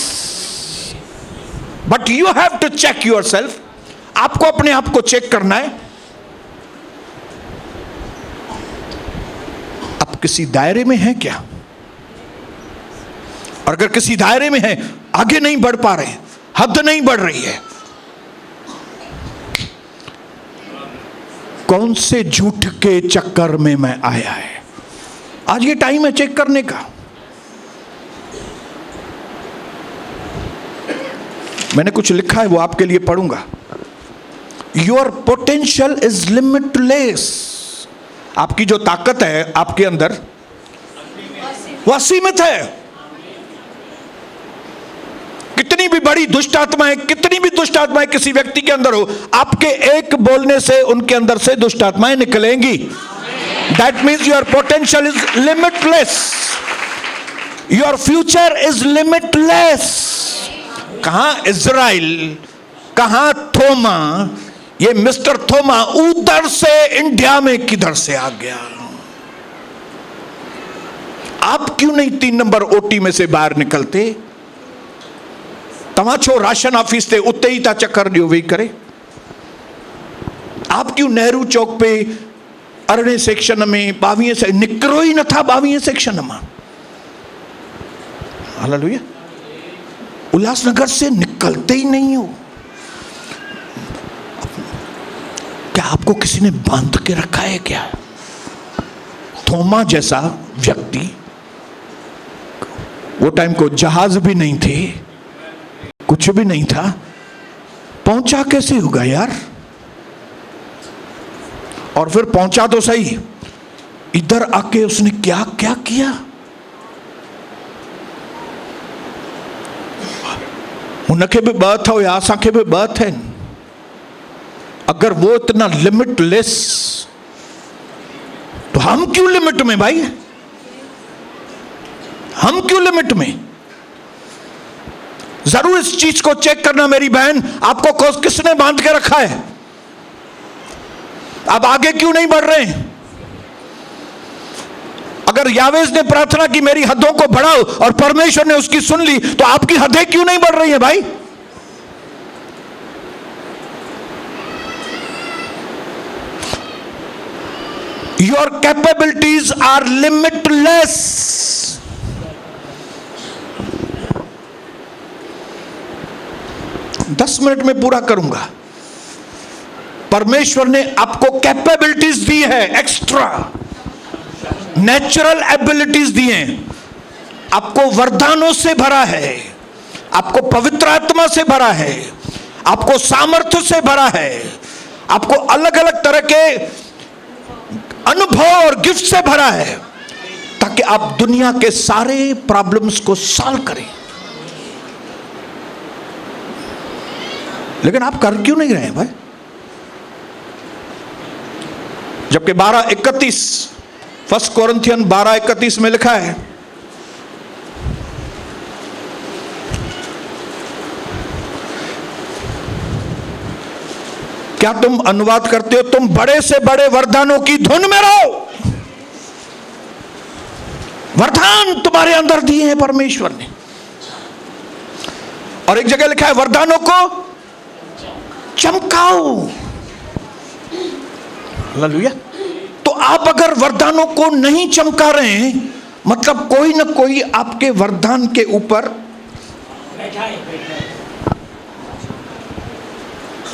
But you have to check your self. आपको अपने आप को चेक करना है। आप किसी दायरे में हैं क्या? और अगर किसी दायरे में हैं, आगे नहीं बढ़ पा रहे, हद नहीं बढ़ रही है, कौन से झूठ के चक्कर में मैं आया है? आज ये टाइम है चेक करने का। मैंने कुछ लिखा है, वो आपके लिए पढ़ूंगा। Your potential is limitless. आपकी जो ताकत है आपके अंदर, वो असीमित है। कितनी भी बड़ी दुष्ट आत्माएं, कितनी भी दुष्ट आत्माएं किसी व्यक्ति के अंदर हो, आपके एक बोलने से उनके अंदर से दुष्ट आत्माएं निकलेंगी। That means your potential is limitless, your future is limitless. कहां इजराइल, कहां थोमा, ये मिस्टर थोमा उधर से इंडिया में किधर से आ गया? आप क्यों नहीं 3 नंबर ओटी में से बाहर निकलते? तव्हां छो राशन ऑफिस ते उते ही था चक्कर ॾियो वेही करे? आप क्यों नेहरू चौक पे 18 सेक्शन में 22 से निकिरो ही नथा 22 सेक्शन में? हालेलुया। उल्लासनगर से निकलते ही नहीं हो। क्या आपको किसी ने बांध के रखा है क्या? थोमा जैसा व्यक्ति, वो टाइम को जहाज भी नहीं थे, कुछ भी नहीं था, पहुंचा कैसे होगा यार? और फिर पहुंचा तो सही, इधर आके उसने क्या क्या किया? उनके भी ॿ अथव या असांखे भी ॿ थियनि। अगर वो इतना लिमिटलेस, तो हम क्यों लिमिट में भाई? हम क्यों लिमिट में? जरूर इस चीज को चेक करना मेरी बहन, आपको किसने बांध के रखा है? आप आगे क्यों नहीं बढ़ रहे? अगर यावेज ने प्रार्थना की मेरी हदों को बढ़ाओ और परमेश्वर ने उसकी सुन ली, तो आपकी हदें क्यों नहीं बढ़ रही है भाई? Your capabilities are limitless. दस मिनट में पूरा करूंगा। परमेश्वर ने आपको कैपेबिलिटीज दी है, एक्स्ट्रा नेचुरल एबिलिटीज दी हैं। आपको वरदानों से भरा है, आपको पवित्र आत्मा से भरा है, आपको सामर्थ्य से भरा है, आपको अलग अलग तरह के अनुभव और गिफ्ट से भरा है, ताकि आप दुनिया के सारे प्रॉब्लम्स को सॉल्व करें। लेकिन आप कर क्यों नहीं रहे हैं भाई? जबकि 12:31 1 कोरिन्थियन 12:31 में लिखा है, क्या तुम अनुवाद करते हो? तुम बड़े से बड़े वरदानों की धुन में रहो। वरदान तुम्हारे अंदर दिए हैं परमेश्वर ने। और एक जगह लिखा है वरदानों को चमकाओ। हालेलुया। तो आप अगर वरदानों को नहीं चमका रहे हैं, मतलब कोई ना कोई आपके वरदान के ऊपर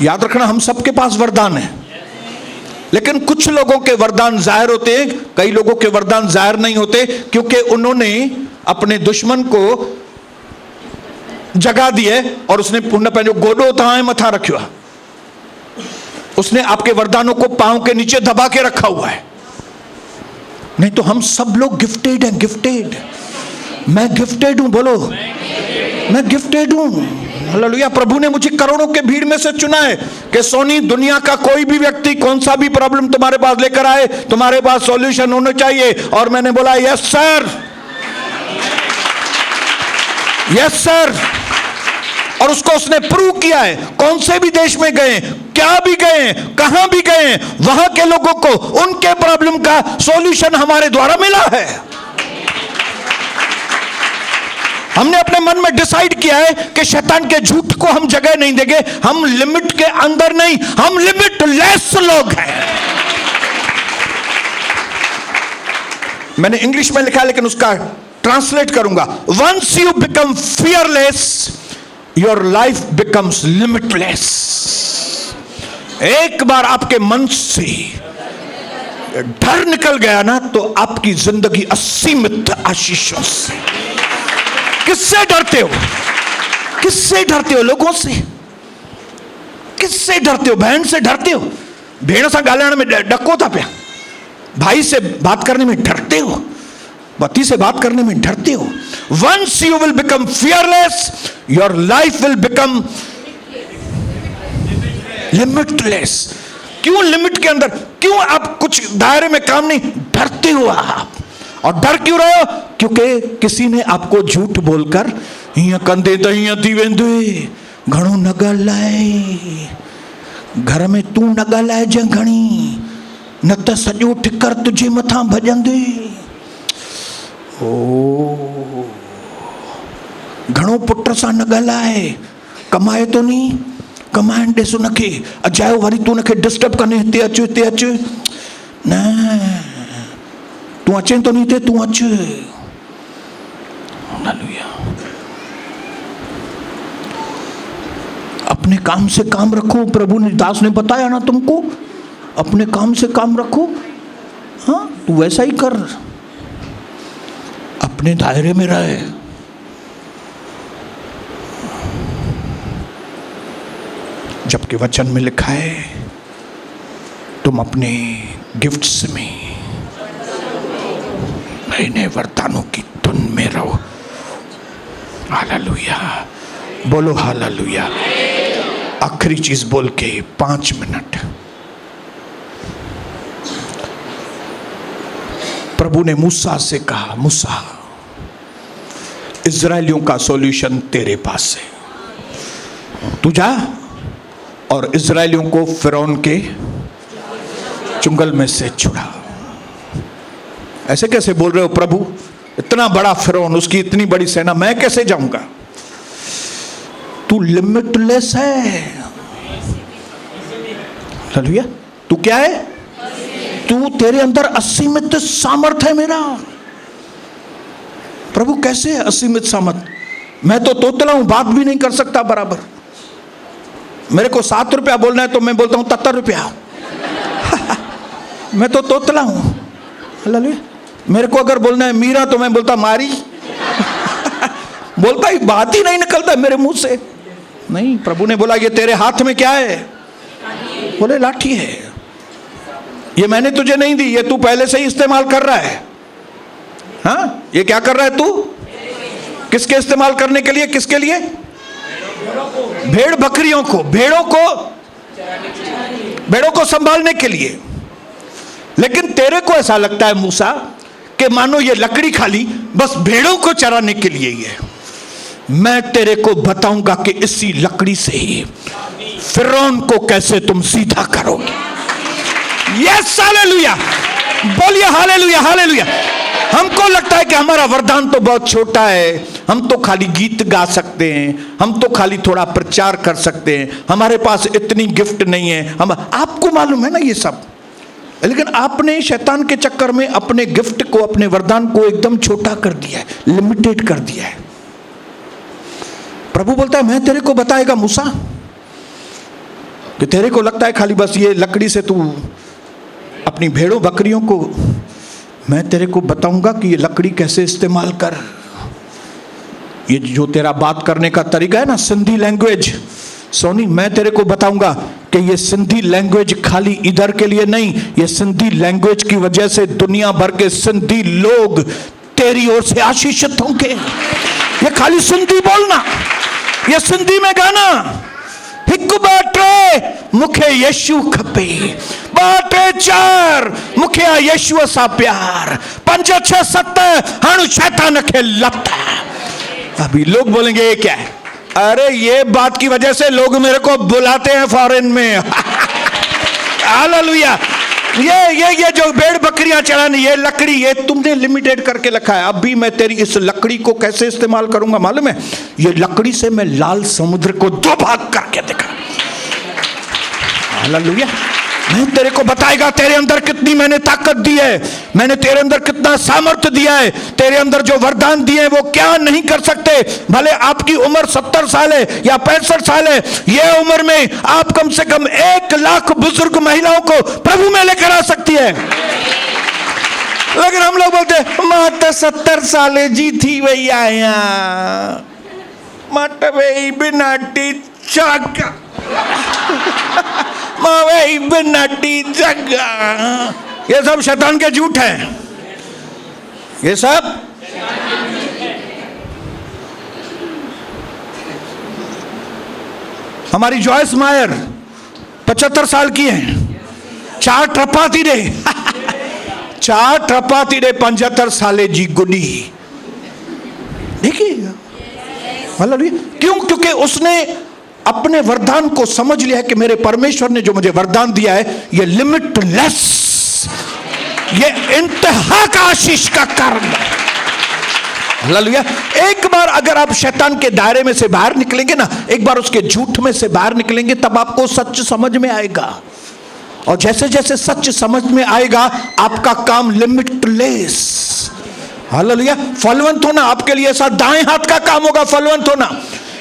याद रखना, हम सबके पास वरदान है। लेकिन कुछ लोगों के वरदान जाहिर होते हैं, कई लोगों के वरदान जाहिर नहीं होते, क्योंकि उन्होंने अपने दुश्मन को जगा दी है और उसने पुण्य पैंजो गोडो ताए मथा रखियो, उसने आपके वरदानों को पांव के नीचे दबा के रखा हुआ है। नहीं तो हम सब लोग गिफ्टेड हैं, गिफ्टेड। मैं गिफ्टेड हूं, बोलो मैं गिफ्टेड हूं। हालेलुया। प्रभु ने मुझे करोड़ों के भीड़ में से चुना है कि सोनी, दुनिया का कोई भी व्यक्ति कौन सा भी प्रॉब्लम तुम्हारे पास लेकर आए, तुम्हारे पास सॉल्यूशन होना चाहिए। और मैंने बोला यस सर, यस सर। और उसको उसने प्रूव किया है। कौन से भी देश में गए, क्या भी गए, कहां भी गए, वहां के लोगों को उनके प्रॉब्लम का सॉल्यूशन हमारे द्वारा मिला है। हमने अपने मन में डिसाइड किया है कि शैतान के झूठ को हम जगह नहीं देंगे। हम लिमिट के अंदर नहीं, हम लिमिटलेस लोग हैं। मैंने इंग्लिश में लिखा है, लेकिन उसका ट्रांसलेट करूंगा। Once you become fearless, your life becomes limitless. एक बार आपके मन से डर निकल गया ना, तो आपकी जिंदगी असीमित आशीषों से। किससे डरते हो? किससे डरते हो? लोगों से। किससे डरते हो? बहन से डरते हो? भेड़ से गालण में डको था प्या? भाई से बात करने में डरते हो? पति से बात करने में डरते हो? Once you will become fearless, your life will become limitless. क्यों लिमिट के अंदर? क्यों आप कुछ दायरे में काम नहीं? डरते हो आप। और डर क्यों रहे हो? क्योंकि किसी ने आपको झूठ बोलकर हिया कंधे दहिया थी वेंदे, घणो न ॻाल्हाए, घर में तू न ॻाल्हाए जे घणी, न त सॼो ठिकर तुझे मथां भॼंदे। ओ घणो पुट सां न ॻाल्हाए, कमाए तो नहीं, कमाइण ॾिस उनखे, अजायो वरी तू उनखे डिस्टर्ब कंदे, हिते अच हिते अच, न तू अचे तो नहीं थे, तू अच। हालेलुया। अपने काम से काम रखो। प्रभु ने, दास ने बताया ना तुमको, अपने काम से काम रखो। हाँ, तू वैसा ही कर, अपने दायरे में रहे। जबकि वचन में लिखा है तुम अपने गिफ्ट्स में, नए नए वरदानों की धुन में रहो। हालेलुया, बोलो हालेलुया। आखिरी चीज बोल के 5 मिनट। प्रभु ने मूसा से कहा, मूसा, इजरायलियों का सॉल्यूशन तेरे पास है, तू जा और इजरायलियों को फिरौन के चुंगल में से छुड़ा। ऐसे कैसे बोल रहे हो प्रभु? इतना बड़ा फिरौन, उसकी इतनी बड़ी सेना, मैं कैसे जाऊंगा? तू लिमिटलेस है। हालेलुया। तू क्या है? तू, तेरे अंदर असीमित सामर्थ है मेरा। प्रभु कैसे है असीमित सामर्थ? मैं तो तोतला हूं, बात भी नहीं कर सकता बराबर। मेरे को 7 रुपया बोलना है तो मैं बोलता हूं 73 रुपया। मैं तो तोतला हूं। हालेलुया। मेरे को अगर बोलना है मीरा तो मैं बोलता मारी। बोलता ही, बात ही नहीं निकलता मेरे मुंह से। नहीं, प्रभु ने बोला ये तेरे हाथ में क्या है? बोले लाठी है। ये मैंने तुझे नहीं दी, ये तू पहले से ही इस्तेमाल कर रहा है। हाँ, ये क्या कर रहा है तू? किसके इस्तेमाल करने के लिए? किसके लिए? भेड़ बकरियों को, भेड़ों को संभालने के लिए। लेकिन तेरे को ऐसा लगता है मूसा कि मानो ये लकड़ी खाली बस भेड़ों को चराने के लिए ही है। मैं तेरे को बताऊंगा कि इसी लकड़ी से ही फिरौन को कैसे तुम सीधा करोगे। यस, हालेलुया, बोलिए हालेलुया, हालेलुया। हमको लगता है कि हमारा वरदान तो बहुत छोटा है, हम तो खाली गीत गा सकते हैं, हम तो खाली थोड़ा प्रचार कर सकते हैं, हमारे पास इतनी गिफ्ट नहीं है। हम, आपको मालूम है ना ये सब, लेकिन आपने शैतान के चक्कर में अपने गिफ्ट को, अपने वरदान को एकदम छोटा कर दिया है, लिमिटेड कर दिया है। प्रभु बोलता है मैं तेरे को बताएगा मूसा, कि तेरे को लगता है खाली बस ये लकड़ी से तू अपनी भेड़ों बकरियों को मैं तेरे को बताऊंगा कि ये लकड़ी कैसे इस्तेमाल कर। ये जो तेरा बात करने का तरीका है ना, सिंधी लैंग्वेज, सोनी, मैं तेरे को बताऊंगा कि ये सिंधी लैंग्वेज खाली इधर के लिए नहीं, ये सिंधी लैंग्वेज की वजह से दुनिया भर के सिंधी लोग तेरी ओर से आशीषित होंगे। ये खाली सिंधी बोलना, ये सिंधी में गाना, हिकु बाटे मुखे यीशु खपे, बाटे चार मुखे यीशु सा प्यार, 5 6 7 हाणु शैतान के लपटा। अभी लोग बोलेंगे ये क्या है? अरे ये बात की वजह से लोग मेरे को बुलाते हैं फॉरेन में। हालेलुया। ये जो भेड़ बकरियां चलाने, ये लकड़ी, ये तुमने लिमिटेड करके रखा है। अभी मैं तेरी इस लकड़ी को कैसे इस्तेमाल करूंगा मालूम है? ये लकड़ी से मैं लाल समुद्र को 2 भाग करके दिखा। हालेलुया। मैं तेरे को बताएगा तेरे अंदर कितनी मैंने ताकत दी है, मैंने तेरे अंदर कितना सामर्थ्य दिया है, तेरे अंदर जो वरदान दिए हैं वो क्या नहीं कर सकते। भले आपकी उम्र 70 साल है या 65 साल है, ये उम्र में आप कम से कम 1 लाख बुजुर्ग महिलाओं को प्रभु में लेकर आ सकती है। लेकिन हम लोग बोलते मां तो 70 साल जी थी वही आया, मट वही बिनाटी चाका, मावे बनाटी जगह। ये सब शैतान के झूठ हैं, ये सब। हमारी जॉयस मायर 75 साल की है, 4 ट्रपाती रे 4 ट्रपाती रे 75 साले जी गुडी। देखिए मतलब क्यों? क्योंकि उसने अपने वरदान को समझ लिया है कि मेरे परमेश्वर ने जो मुझे वरदान दिया है ये लिमिटलेस, ये इंतहा का आशीष का कारण है। हालेलुया। एक बार अगर आप शैतान के दायरे में से बाहर निकलेंगे ना, एक बार उसके झूठ में से बाहर निकलेंगे, तब आपको सच समझ में आएगा। और जैसे जैसे सच समझ में आएगा आपका काम लिमिटलेस। हालेलुया। फलवंत होना आपके लिए ऐसा दाएं हाथ का काम होगा, फलवंत होना।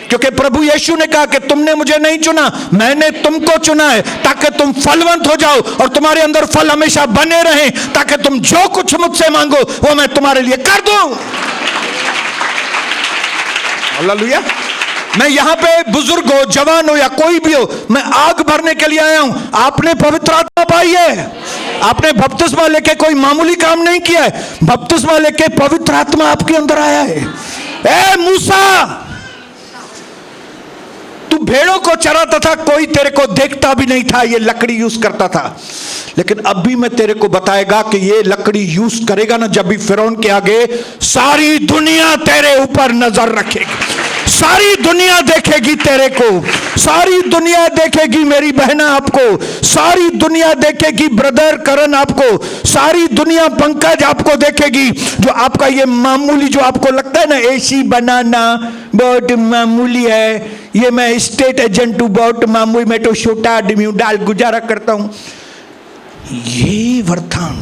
क्योंकि प्रभु यीशु ने कहा कि तुमने मुझे नहीं चुना, मैंने तुमको चुना है ताकि तुम फलवंत हो जाओ और तुम्हारे अंदर फल हमेशा बने रहे, ताकि तुम जो कुछ मुझसे मांगो वो मैं तुम्हारे लिए कर दूं। हालेलुया। मैं यहां पे बुजुर्ग हो, जवान हो या कोई भी हो, मैं आग भरने के लिए आया हूं। आपने पवित्र आत्मा पाई है, आपने बपतिस्मा लेके कोई मामूली काम नहीं किया है, बपतिस्मा लेके पवित्र आत्मा आपके अंदर आया है। ए मूसा, तू भेड़ों को चराता था, कोई तेरे को देखता भी नहीं था, ये लकड़ी यूज करता था। लेकिन अभी मैं तेरे को बताएगा कि ये लकड़ी यूज करेगा ना, जब भी फिरौन के आगे सारी दुनिया तेरे ऊपर नजर रखेगी, सारी दुनिया देखेगी तेरे को, सारी दुनिया देखेगी मेरी बहना आपको, सारी दुनिया देखेगी ब्रदर करण आपको, सारी दुनिया पंकज आपको देखेगी। जो आपका ये मामूली, जो आपको लगता है ना एसी बनाना बहुत मामूली है, ये मैं स्टेट एजेंट हूं, बहुत मामूली, मैं तो छोटा आदमी हूं, डाल गुजारा करता हूं। ये वरदान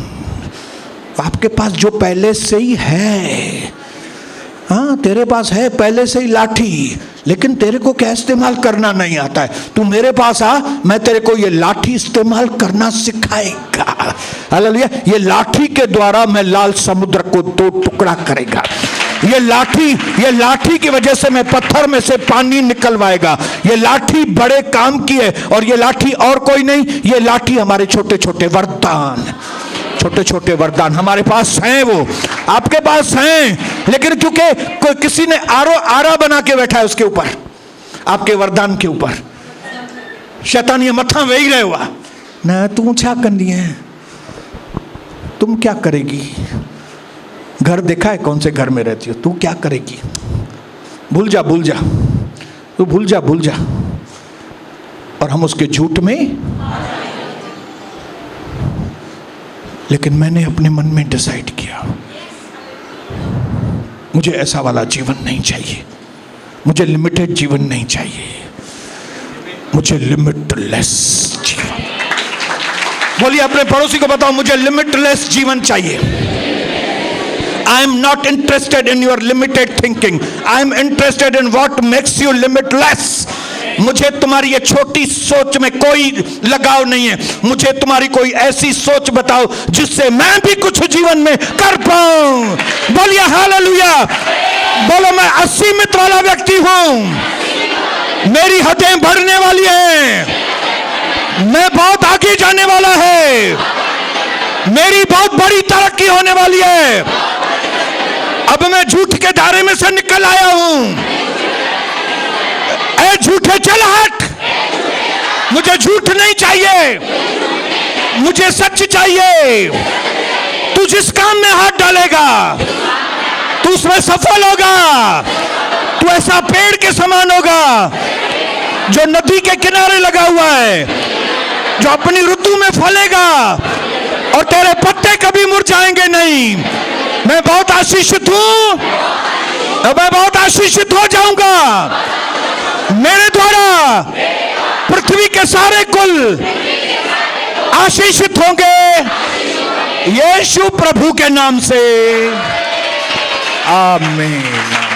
आपके पास जो पहले से ही है, हाँ तेरे पास है पहले से ही लाठी, लेकिन तेरे को क्या इस्तेमाल करना नहीं आता है। तू मेरे पास आ, मैं तेरे को ये लाठी इस्तेमाल करना सिखाएगा। हालेलुया। ये लाठी के द्वारा मैं लाल समुद्र को 2 टुकड़ा करेगा। ये लाठी की वजह से मैं पत्थर में से पानी निकलवाएगा। ये लाठी बड़े काम की है, और ये लाठी और कोई नहीं, ये लाठी हमारे छोटे छोटे वरदान, छोटे छोटे वरदान हमारे पास हैं, वो आपके पास हैं। लेकिन क्योंकि कोई किसी ने आरा बना के बैठा है उसके ऊपर, आपके वरदान के ऊपर, शैतान ये मथा वही रहे हुआ ना, तू क्या करनी है, तुम क्या करेगी, घर देखा है कौन से घर में रहती हो, तू क्या करेगी, भूल जा तू भूल जा। और हम उसके झूठ में, लेकिन मैंने अपने मन में डिसाइड किया मुझे ऐसा वाला जीवन नहीं चाहिए, मुझे लिमिटेड जीवन नहीं चाहिए, मुझे लिमिटलेस जीवन। बोलिए अपने पड़ोसी को बताओ, मुझे लिमिटलेस जीवन चाहिए। I am not interested in your limited thinking. I am interested in what makes you limitless. मुझे तुम्हारी ये छोटी सोच में कोई लगाव नहीं है। मुझे तुम्हारी कोई ऐसी सोच बताओ जिससे मैं भी कुछ जीवन में कर पाऊं। बोलिए हालेलुया। बोलो मैं असीमित वाला व्यक्ति हूं, मेरी हदें बढ़ने वाली हैं, मैं बहुत आगे जाने वाला है, मेरी बहुत बड़ी तरक्की होने वाली है। अब मैं झूठ के दायरे में से निकल आया हूं। ए झूठे चल हट, मुझे झूठ नहीं चाहिए, मुझे सच चाहिए। तू जिस काम में हाथ डालेगा तू उसमें सफल होगा। तू ऐसा पेड़ के समान होगा जो नदी के किनारे लगा हुआ है, जो अपनी ऋतु में फलेगा और तेरे पत्ते कभी मुरझाएंगे नहीं। मैं बहुत आशीषित हूं, मैं बहुत आशीषित हो जाऊंगा। मेरे द्वारा पृथ्वी के सारे कुल आशीषित होंगे यीशु प्रभु के नाम से। आमीन।